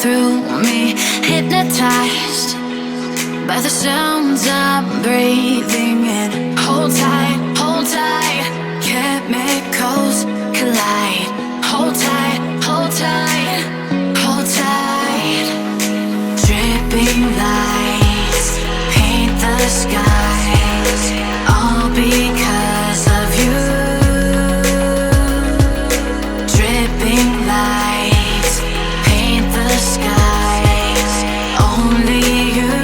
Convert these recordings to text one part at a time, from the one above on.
through me, hypnotized by the sounds I'm breathing in. Hold tight, chemicals collide. Hold tight, hold tight, hold tight. Dripping lights paint the skies, all because of you. Dripping lights paint the skies, only you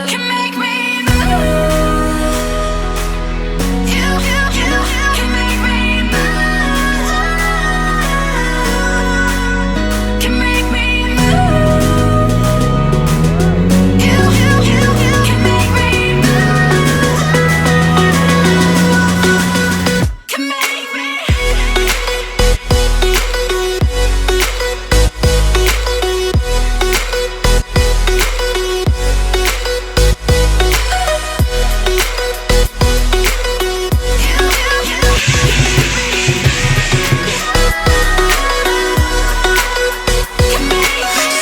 can make me move. You can make me move. Can make me move. You can make me move. Can make me.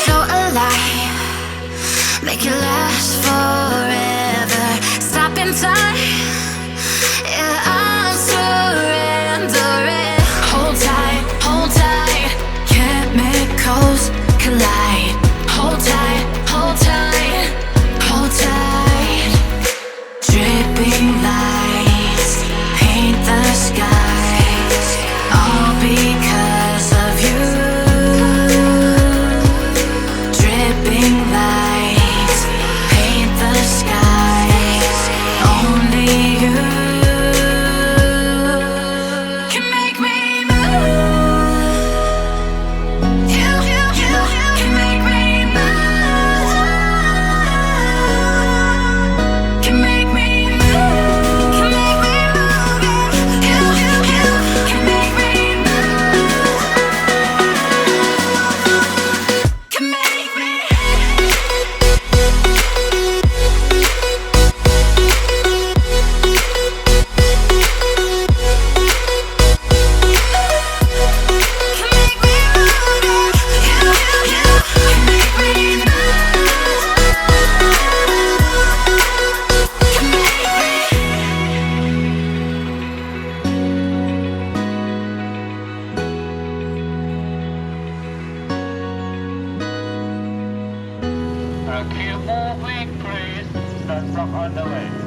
So alive, make it last forever. Stop in time, yeah, I'm surrendering. Hold tight, chemicals collide. Hold tight, hold tight, hold tight. Dripping lights paint the skies, all because of you. Dripping lights paint the skies, only you can make me move. You can make me move. Can make me move. Can make me move. You can make me move. Can make me. Can make me move. You can make me Keep moving, please. Stand block on the way.